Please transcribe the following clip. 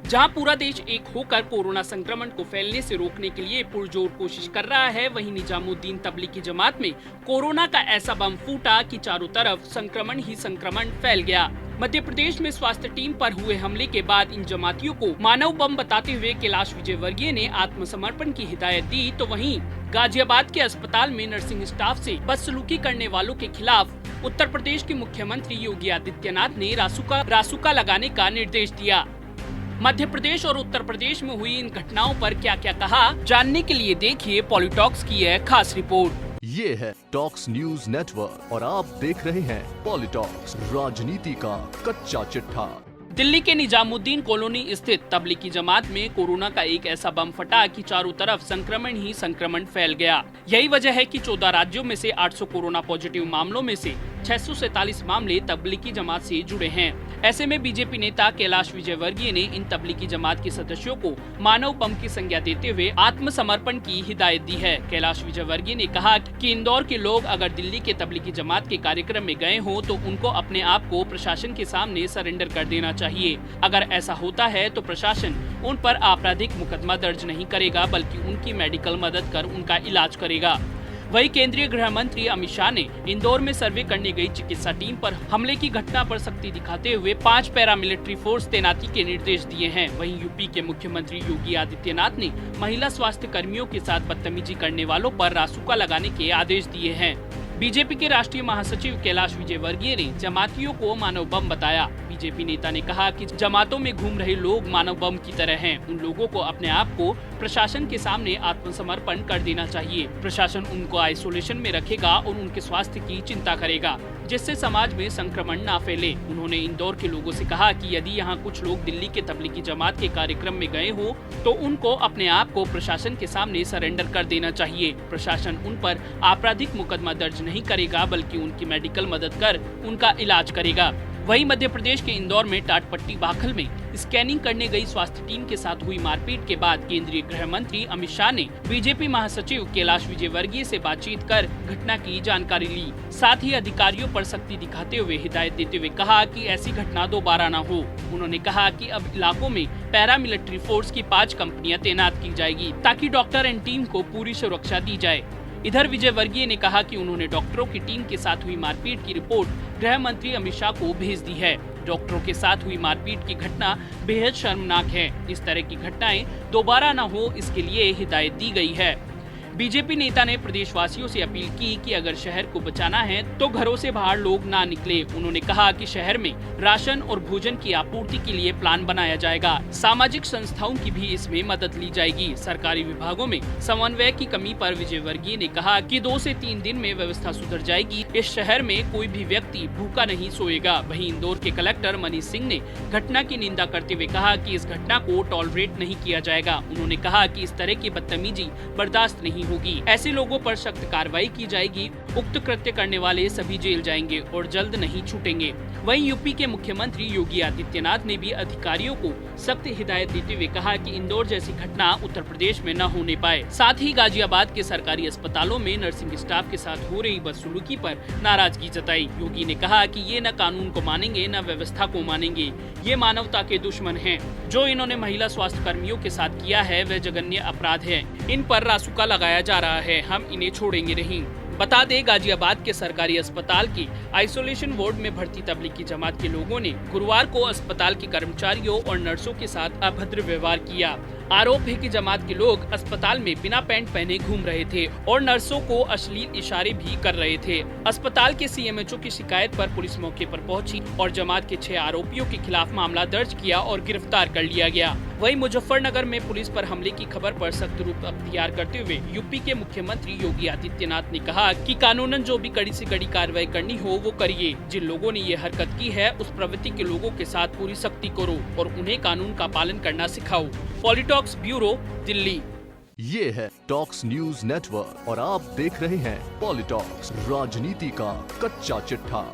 जहां पूरा देश एक होकर कोरोना संक्रमण को फैलने से रोकने के लिए पुरजोर कोशिश कर रहा है, वहीं निजामुद्दीन तबलीगी जमात में कोरोना का ऐसा बम फूटा कि चारों तरफ संक्रमण ही संक्रमण फैल गया। मध्य प्रदेश में स्वास्थ्य टीम पर हुए हमले के बाद इन जमातियों को मानव बम बताते हुए कैलाश विजयवर्गीय ने आत्मसमर्पण की हिदायत दी, तो वहीं गाजियाबाद के अस्पताल में नर्सिंग स्टाफ से बदसलूकी करने वालों के खिलाफ उत्तर प्रदेश के मुख्यमंत्री योगी आदित्यनाथ ने रासुका लगाने का निर्देश दिया। मध्य प्रदेश और उत्तर प्रदेश में हुई इन घटनाओं पर क्या क्या कहा, जानने के लिए देखिए पॉलिटॉक्स की है खास रिपोर्ट। ये है टॉक्स न्यूज नेटवर्क और आप देख रहे हैं पॉलिटॉक्स, राजनीति का कच्चा चिट्ठा। दिल्ली के निजामुद्दीन कॉलोनी स्थित तबलीगी जमात में कोरोना का एक ऐसा बम फटा कि चारों तरफ संक्रमण ही संक्रमण फैल गया। यही वजह है कि 14 राज्यों में से 800 कोरोना पॉजिटिव मामलों में से 647 मामले तबलीगी जमात से जुड़े हैं। ऐसे में बीजेपी नेता कैलाश विजयवर्गीय ने इन तबलीगी जमात के सदस्यों को मानव बम की संज्ञा देते हुए आत्मसमर्पण की हिदायत दी है। कैलाश विजयवर्गीय ने कहा कि इंदौर के लोग अगर दिल्ली के तबलीगी जमात के कार्यक्रम में गए हों तो उनको अपने आप को प्रशासन के सामने सरेंडर कर देना चाहिए। अगर ऐसा होता है तो प्रशासन उन पर आपराधिक मुकदमा दर्ज नहीं करेगा, बल्कि उनकी मेडिकल मदद कर उनका इलाज करेगा। वहीं केंद्रीय गृह मंत्री अमित शाह ने इंदौर में सर्वे करने गई चिकित्सा टीम पर हमले की घटना पर सख्ती दिखाते हुए 5 पैरामिलिट्री फोर्स तैनाती के निर्देश दिए हैं। वहीं यूपी के मुख्यमंत्री योगी आदित्यनाथ ने महिला स्वास्थ्य कर्मियों के साथ बदतमीजी करने वालों पर रासुका लगाने के आदेश दिए हैं। बीजेपी के राष्ट्रीय महासचिव कैलाश विजयवर्गीय ने जमातियों को मानव बम बताया। बीजेपी नेता ने कहा कि जमातों में घूम रहे लोग मानव बम की तरह हैं। उन लोगों को अपने आप को प्रशासन के सामने आत्मसमर्पण कर देना चाहिए। प्रशासन उनको आइसोलेशन में रखेगा और उनके स्वास्थ्य की चिंता करेगा, जिससे समाज में संक्रमण न फैले। उन्होंने इंदौर के लोगों से कहा कि यदि यहाँ कुछ लोग दिल्ली के तबलीगी जमात के कार्यक्रम में गए हो तो उनको अपने आप को प्रशासन के सामने सरेंडर कर देना चाहिए। प्रशासन उन पर आपराधिक मुकदमा दर्ज नहीं करेगा, बल्कि उनकी मेडिकल मदद कर उनका इलाज करेगा। वहीं मध्य प्रदेश के इंदौर में टाटपट्टी बाखल में स्कैनिंग करने गई स्वास्थ्य टीम के साथ हुई मारपीट के बाद केंद्रीय गृह मंत्री अमित शाह ने बीजेपी महासचिव कैलाश विजयवर्गीय से बातचीत कर घटना की जानकारी ली। साथ ही अधिकारियों पर सख्ती दिखाते हुए हिदायत देते हुए कहा कि ऐसी घटना दोबारा न हो। उन्होंने कहा कि अब इलाकों में पैरामिलिट्री फोर्स की 5 कंपनियां तैनात की जाएगी, ताकि डॉक्टर एंड टीम को पूरी सुरक्षा दी जाए। इधर विजयवर्गीय ने कहा कि उन्होंने डॉक्टरों की टीम के साथ हुई मारपीट की रिपोर्ट गृह मंत्री अमित शाह को भेज दी है। डॉक्टरों के साथ हुई मारपीट की घटना बेहद शर्मनाक है। इस तरह की घटनाएं दोबारा न हो, इसके लिए हिदायत दी गई है। बीजेपी नेता ने प्रदेशवासियों से अपील की कि अगर शहर को बचाना है तो घरों से बाहर लोग ना निकले। उन्होंने कहा कि शहर में राशन और भोजन की आपूर्ति के लिए प्लान बनाया जाएगा। सामाजिक संस्थाओं की भी इसमें मदद ली जाएगी। सरकारी विभागों में समन्वय की कमी पर विजयवर्गीय ने कहा कि 2 से 3 दिन में व्यवस्था सुधर जाएगी। इस शहर में कोई भी व्यक्ति भूखा नहीं सोएगा। वहीं इंदौर के कलेक्टर मनीष सिंह ने घटना की निंदा करते हुए कहा कि इस घटना को टॉलरेट नहीं किया जाएगा। उन्होंने कहा कि इस तरह की बदतमीजी बर्दाश्त नहीं होगी। ऐसे लोगों पर सख्त कार्रवाई की जाएगी। उक्त कृत्य करने वाले सभी जेल जाएंगे और जल्द नहीं छूटेंगे। वहीं यूपी के मुख्यमंत्री योगी आदित्यनाथ ने भी अधिकारियों को सख्त हिदायत देते हुए कहा कि इंदौर जैसी घटना उत्तर प्रदेश में न होने पाए। साथ ही गाजियाबाद के सरकारी अस्पतालों में नर्सिंग स्टाफ के साथ हो रही बदसलूकी पर नाराजगी जताई। योगी ने कहा कि ये न कानून को मानेंगे न व्यवस्था को मानेंगे। ये मानवता के दुश्मन हैं। जो इन्होंने महिला स्वास्थ्य कर्मियों के साथ किया है वह जघन्य अपराध है। इन पर रासुका लगाया जा रहा है, हम इन्हें छोड़ेंगे नहीं। बता दें, गाजियाबाद के सरकारी अस्पताल की आइसोलेशन वार्ड में भर्ती तबलीगी जमात के लोगों ने गुरुवार को अस्पताल के कर्मचारियों और नर्सों के साथ अभद्र व्यवहार किया। आरोप है कि जमात के लोग अस्पताल में बिना पैंट पहने घूम रहे थे और नर्सों को अश्लील इशारे भी कर रहे थे। अस्पताल के सीएमएचओ की शिकायत पर पुलिस मौके पर पहुंची और जमात के 6 आरोपियों के खिलाफ मामला दर्ज किया और गिरफ्तार कर लिया गया। वहीं मुजफ्फरनगर में पुलिस पर हमले की खबर पर सख्त रूप अख्तियार करते हुए यूपी के मुख्यमंत्री योगी आदित्यनाथ ने कहा कि कानूनन जो भी कड़ी से कड़ी कार्रवाई करनी हो वो करिए। जिन लोगों ने ये हरकत की है उस प्रवृत्ति के लोगों के साथ पूरी सख्ती करो और उन्हें कानून का पालन करना सिखाओ। पॉलिटॉक्स ब्यूरो, दिल्ली। ये है टॉक्स न्यूज नेटवर्क और आप देख रहे हैं पॉलिटॉक्स, राजनीति का कच्चा चिट्ठा।